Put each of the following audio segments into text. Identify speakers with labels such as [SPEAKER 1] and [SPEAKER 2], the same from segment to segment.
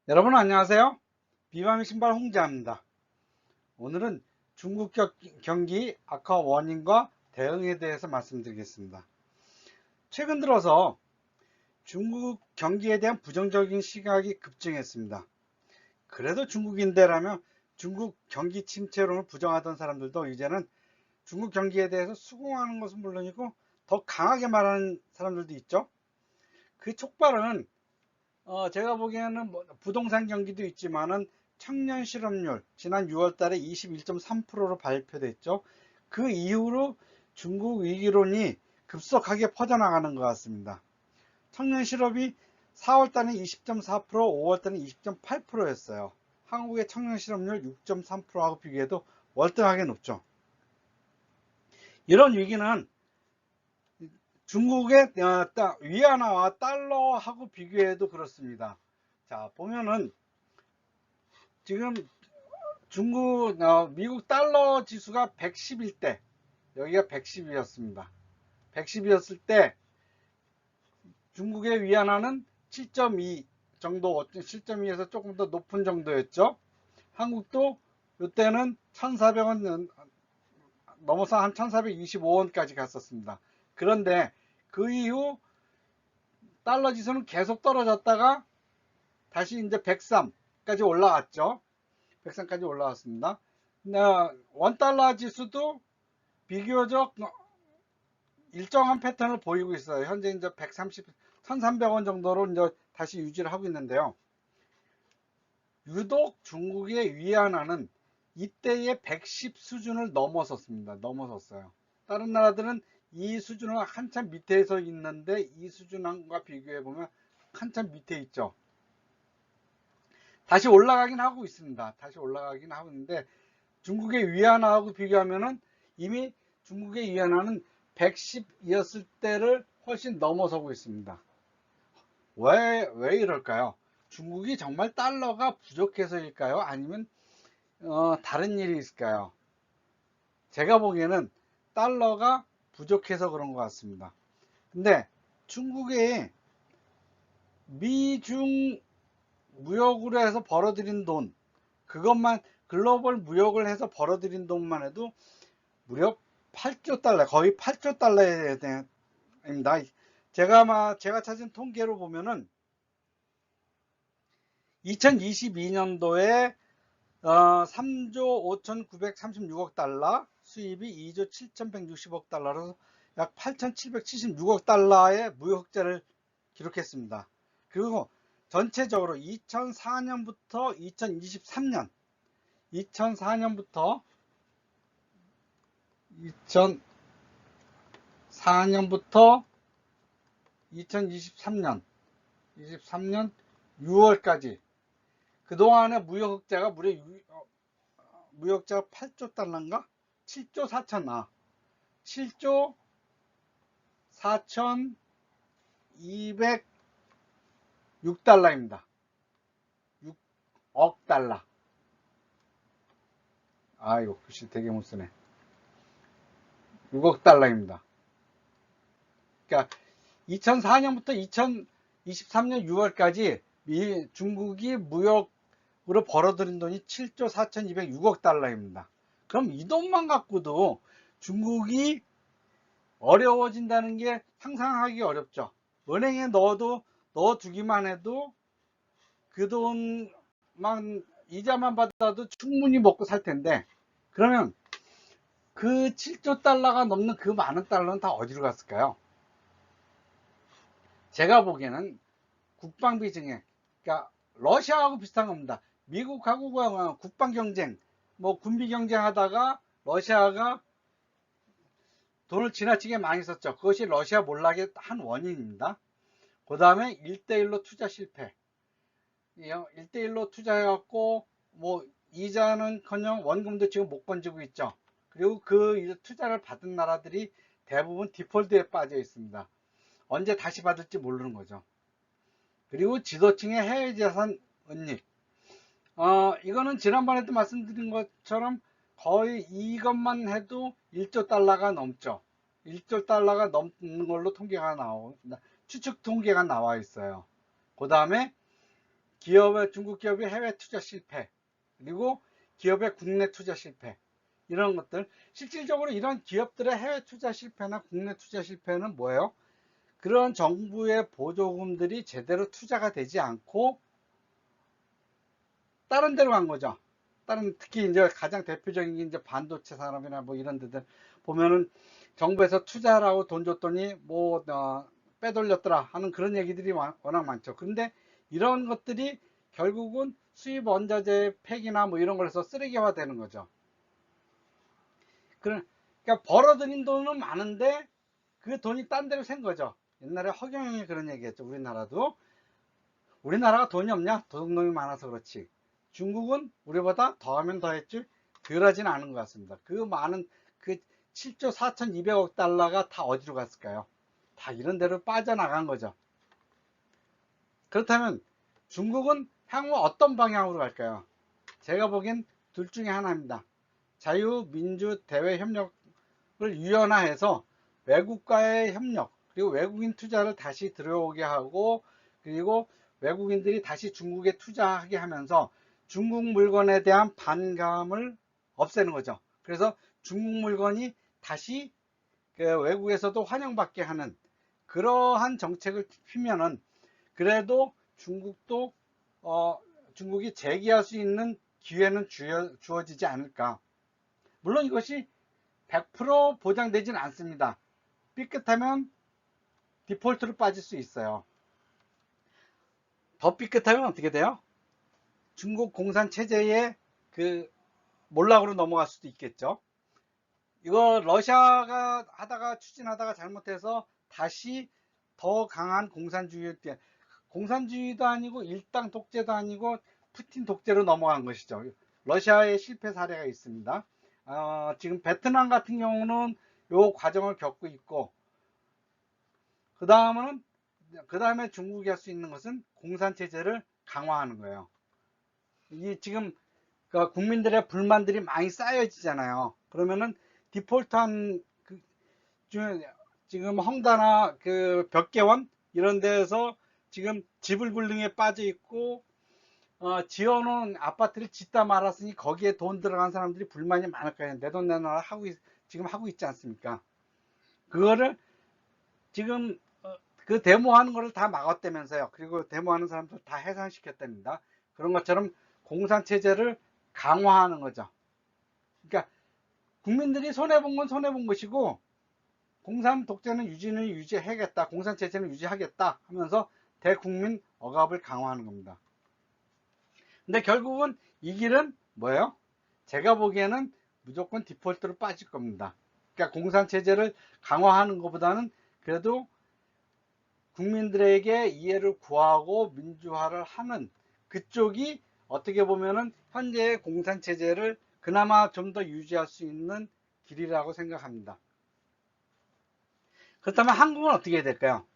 [SPEAKER 1] 여러분 안녕하세요. 비바미 신발 홍자입니다. 오늘은 중국 경기 악화 원인과 대응에 대해서 말씀드리겠습니다. 최근 들어서 중국 경기에 대한 부정적인 시각이 급증했습니다. 그래도 중국인데라며 중국 경기 침체론을 부정하던 사람들도 이제는 중국 경기에 대해서 수긍하는 것은 물론이고 더 강하게 말하는 사람들도 있죠. 그 촉발은 제가 보기에는 뭐 부동산 경기도 있지만은 청년 실업률 지난 6월 달에 21.3%로 발표됐죠. 그 이후로 중국 위기론이 급속하게 퍼져나가는 것 같습니다. 청년 실업이 4월 달에 20.4%, 5월 달에 20.8%였어요. 한국의 청년 실업률 6.3%하고 비교해도 월등하게 높죠. 이런 위기는 중국의 위안화와 달러하고 비교해도 그렇습니다. 자, 보면은 지금 미국 달러 지수가 111대, 여기가 110이었습니다. 110이었을 때 중국의 위안화는 7.2 정도, 7.2에서 조금 더 높은 정도였죠. 한국도 이때는 1,400원 넘어서 한 1,425원까지 갔었습니다. 그런데 그 이후 달러 지수는 계속 떨어졌다가 다시 이제 103까지 올라왔죠. 103까지 올라왔습니다. 원달러 지수도 비교적 일정한 패턴을 보이고 있어요. 현재 이제 1,300원 정도로 이제 다시 유지를 하고 있는데요. 유독 중국의 위안화는 이때의 110 수준을 넘어섰습니다. 넘어섰어요. 다른 나라들은 이 수준은 한참 밑에서 있는데 이 수준과 비교해 보면 한참 밑에 있죠. 다시 올라가긴 하고 있습니다. 다시 올라가긴 하고 있는데 중국의 위안화하고 비교하면은 이미 중국의 위안화는 110이었을 때를 훨씬 넘어서고 있습니다. 왜 이럴까요? 중국이 정말 달러가 부족해서일까요? 아니면 다른 일이 있을까요? 제가 보기에는 달러가 부족해서 그런 것 같습니다. 근데 중국의 미중 무역으로 해서 벌어들인 돈, 그것만 글로벌 무역을 해서 벌어들인 돈만 해도 무려 8조 달러, 거의 8조 달러입니다. 제가 찾은 통계로 보면은 2022년도에 3조 5,936억 달러, 수입이 2조 7,160억 달러로 약 8,776억 달러의 무역 흑자를 기록했습니다. 그리고 전체적으로 2004년부터 2023년, 2004년부터 2023년 6월까지 그동안의 무역 흑자가 무려 무역자가 8조 달러인가? 7조 4천 7조 4,206달러입니다. 6억 달러. 이거 글씨 되게 못 쓰네. 6억 달러입니다. 그러니까 2004년부터 2023년 6월까지 중국이 무역으로 벌어들인 돈이 7조 4,206억 달러입니다. 그럼 이 돈만 갖고도 중국이 어려워진다는 게 상상하기 어렵죠. 은행에 넣어두기만 해도 그 돈만 이자만 받아도 충분히 먹고 살 텐데, 그러면 그 7조 달러가 넘는 그 많은 달러는 다 어디로 갔을까요? 제가 보기에는 국방비 증액, 그러니까 러시아하고 비슷한 겁니다. 미국하고 국방 경쟁, 뭐 군비 경쟁하다가 러시아가 돈을 지나치게 많이 썼죠. 그것이 러시아 몰락의 한 원인입니다. 그 다음에 1대1로 투자 실패. 1대1로 투자해갖고 뭐 이자는커녕 원금도 지금 못 건지고 있죠. 그리고 그 투자를 받은 나라들이 대부분 디폴트에 빠져 있습니다. 언제 다시 받을지 모르는 거죠. 그리고 지도층의 해외 자산 은닉. 이거는 지난번에도 말씀드린 것처럼 거의 이것만 해도 1조 달러가 넘죠. 1조 달러가 넘는 걸로 통계가 추측 통계가 나와 있어요. 그 다음에 중국 기업의 해외 투자 실패, 그리고 기업의 국내 투자 실패, 이런 것들. 실질적으로 이런 기업들의 해외 투자 실패나 국내 투자 실패는 뭐예요? 그런 정부의 보조금들이 제대로 투자가 되지 않고 다른 데로 간 거죠. 특히 이제 가장 대표적인 게 이제 반도체 산업이나 뭐 이런 데들 보면은 정부에서 투자라고 돈 줬더니 뭐 빼돌렸더라 하는 그런 얘기들이 워낙 많죠. 그런데 이런 것들이 결국은 수입 원자재 폐기나 뭐 이런 걸 해서 쓰레기화 되는 거죠. 그러니까 벌어들인 돈은 많은데 그 돈이 딴 데로 샌 거죠. 옛날에 허경영이 그런 얘기했죠. 우리나라가 돈이 없냐? 도둑놈이 많아서 그렇지. 중국은 우리보다 더하면 더했지 덜하진 않은 것 같습니다. 그 많은 그 7조 4,200억 달러가 다 어디로 갔을까요? 다 이런 데로 빠져나간 거죠. 그렇다면 중국은 향후 어떤 방향으로 갈까요? 제가 보기엔 둘 중에 하나입니다. 자유민주 대외 협력을 유연화해서 외국과의 협력, 그리고 외국인 투자를 다시 들어오게 하고, 그리고 외국인들이 다시 중국에 투자하게 하면서 중국 물건에 대한 반감을 없애는 거죠. 그래서 중국 물건이 다시 외국에서도 환영받게 하는 그러한 정책을 피면은 그래도 중국이 재기할 수 있는 기회는 주어지지 않을까. 물론 이것이 100% 보장되진 않습니다. 삐끗하면 디폴트로 빠질 수 있어요. 더 삐끗하면 어떻게 돼요? 중국 공산 체제의 그 몰락으로 넘어갈 수도 있겠죠. 이거 러시아가 추진하다가 잘못해서 다시 더 강한 공산주의도 아니고 일당 독재도 아니고 푸틴 독재로 넘어간 것이죠. 러시아의 실패 사례가 있습니다. 지금 베트남 같은 경우는 요 과정을 겪고 있고, 그 다음에 중국이 할 수 있는 것은 공산 체제를 강화하는 거예요. 이 지금 국민들의 불만들이 많이 쌓여지잖아요. 그러면은 디폴트한 지금 헝다나 벽계원 이런 데에서 지금 지불불능에 빠져 있고, 지어놓은 아파트를 짓다 말았으니 거기에 돈 들어간 사람들이 불만이 많을 거예요. 내 돈 내놔라 지금 하고 있지 않습니까? 그거를 지금 그 데모하는 거를 다 막았다면서요. 그리고 데모하는 사람들 다 해산시켰답니다. 그런 것처럼 공산체제를 강화하는 거죠. 그러니까 국민들이 손해본 건 손해본 것이고, 공산 독재는 유지해야겠다, 공산 체제는 유지하겠다 하면서 대국민 억압을 강화하는 겁니다. 근데 결국은 이 길은 뭐예요? 제가 보기에는 무조건 디폴트로 빠질 겁니다. 그러니까 공산 체제를 강화하는 것보다는 그래도 국민들에게 이해를 구하고 민주화를 하는 그쪽이 어떻게 보면은 현재의 공산 체제를 그나마 좀 더 유지할 수 있는 길이라고 생각합니다. 그렇다면 한국은 어떻게 해야 될까요?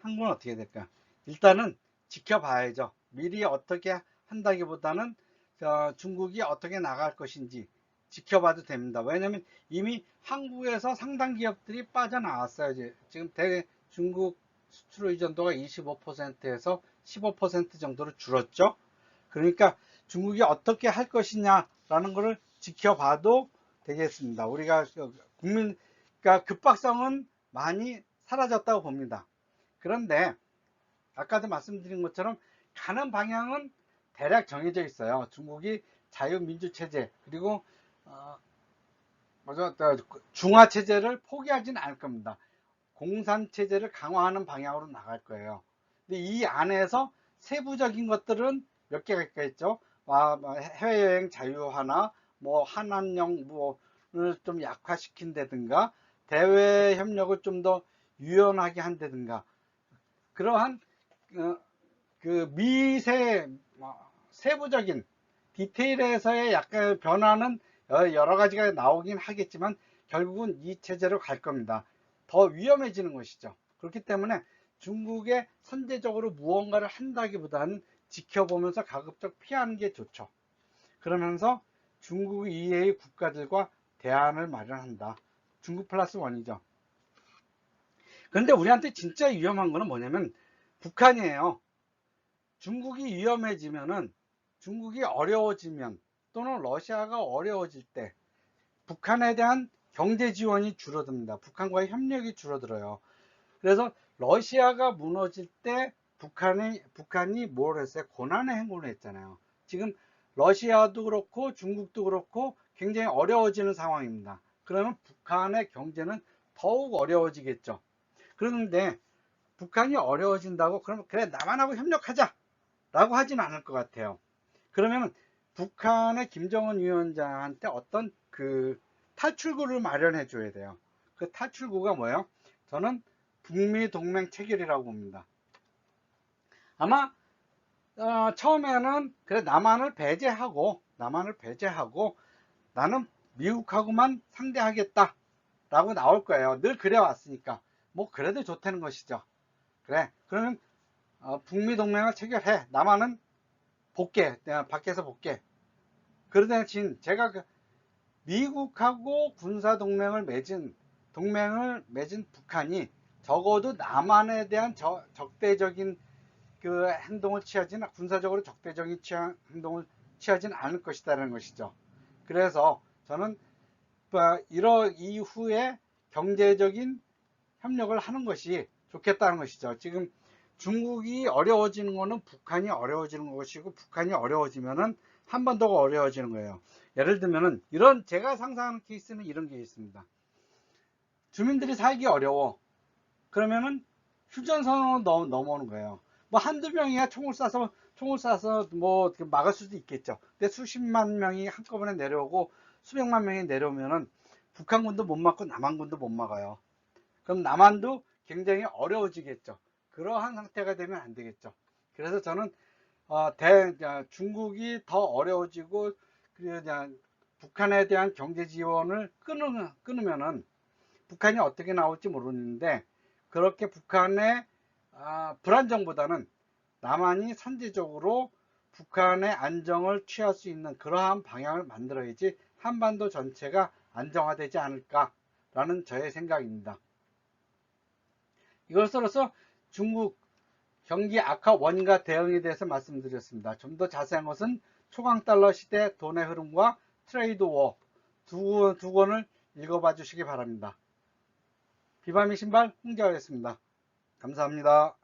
[SPEAKER 1] 한국은 어떻게 해야 될까요? 일단은 지켜봐야죠. 미리 어떻게 한다기보다는 중국이 어떻게 나갈 것인지 지켜봐도 됩니다. 왜냐하면 이미 한국에서 상당 기업들이 빠져나왔어요. 지금 중국 수출 의존도가 25%에서 15% 정도로 줄었죠. 그러니까 중국이 어떻게 할 것이냐라는 것을 지켜봐도 되겠습니다. 우리가 그러니까 급박성은 많이 사라졌다고 봅니다. 그런데 아까도 말씀드린 것처럼 가는 방향은 대략 정해져 있어요. 중국이 자유민주체제 그리고 중화체제를 포기하지는 않을 겁니다. 공산체제를 강화하는 방향으로 나갈 거예요. 근데 이 안에서 세부적인 것들은 몇 개가 있겠죠. 해외여행 자유화나 뭐 한한령 뭐를 좀 약화시킨다든가 대외 협력을 좀 더 유연하게 한다든가 그러한 그 세부적인 디테일에서의 약간 변화는 여러 가지가 나오긴 하겠지만 결국은 이 체제로 갈 겁니다. 더 위험해지는 것이죠. 그렇기 때문에 중국에 선제적으로 무언가를 한다기보다는 지켜보면서 가급적 피하는 게 좋죠. 그러면서 중국 이외의 국가들과 대안을 마련한다. 중국 플러스 원이죠. 그런데 우리한테 진짜 위험한 거는 뭐냐면 북한이에요. 중국이 위험해지면은, 중국이 어려워지면 또는 러시아가 어려워질 때 북한에 대한 경제 지원이 줄어듭니다. 북한과의 협력이 줄어들어요. 그래서 러시아가 무너질 때 북한이 뭘 했어요? 고난의 행군을 했잖아요. 지금 러시아도 그렇고 중국도 그렇고 굉장히 어려워지는 상황입니다. 그러면 북한의 경제는 더욱 어려워지겠죠. 그런데 북한이 어려워진다고 그러면 그래 남한하고 협력하자 라고 하진 않을 것 같아요. 그러면 북한의 김정은 위원장한테 어떤 그 탈출구를 마련해 줘야 돼요. 그 탈출구가 뭐예요? 저는 북미 동맹 체결이라고 봅니다. 아마 처음에는 그래 남한을 배제하고 나는 미국하고만 상대하겠다 라고 나올 거예요. 늘 그래 왔으니까 뭐 그래도 좋다는 것이죠. 그래 그러면 북미 동맹을 체결해. 남한은 볼게. 내가 밖에서 볼게. 그러다 대신 제가 미국하고 군사 동맹을 맺은 북한이 적어도 남한에 대한 적대적인 그 행동을 취하지는, 군사적으로 적대적인 행동을 취하지는 않을 것이다라는 것이죠. 그래서 저는 이러 이후에 경제적인 협력을 하는 것이 좋겠다는 것이죠. 지금 중국이 어려워지는 거는 북한이 어려워지는 것이고, 북한이 어려워지면은 한 번 더 어려워지는 거예요. 예를 들면은 이런 제가 상상하는 케이스는 이런 게 있습니다. 주민들이 살기 어려워. 그러면은 휴전선으로 넘어오는 거예요. 뭐 한두 명이야 총을 쏴서 뭐 막을 수도 있겠죠. 근데 수십만 명이 한꺼번에 내려오고 수백만 명이 내려오면은 북한군도 못 막고 남한군도 못 막아요. 그럼 남한도 굉장히 어려워지겠죠. 그러한 상태가 되면 안 되겠죠. 그래서 저는 중국이 더 어려워지고 북한에 대한 경제 지원을 끊으면은 북한이 어떻게 나올지 모르는데, 그렇게 북한의 불안정보다는 남한이 선제적으로 북한의 안정을 취할 수 있는 그러한 방향을 만들어야지 한반도 전체가 안정화되지 않을까라는 저의 생각입니다. 이것으로서 중국 경기 악화 원인과 대응에 대해서 말씀드렸습니다. 좀 더 자세한 것은 초강달러 시대 돈의 흐름과 트레이드 워 두 권을 읽어봐 주시기 바랍니다. 비바미 신발 홍재화였습니다. 감사합니다.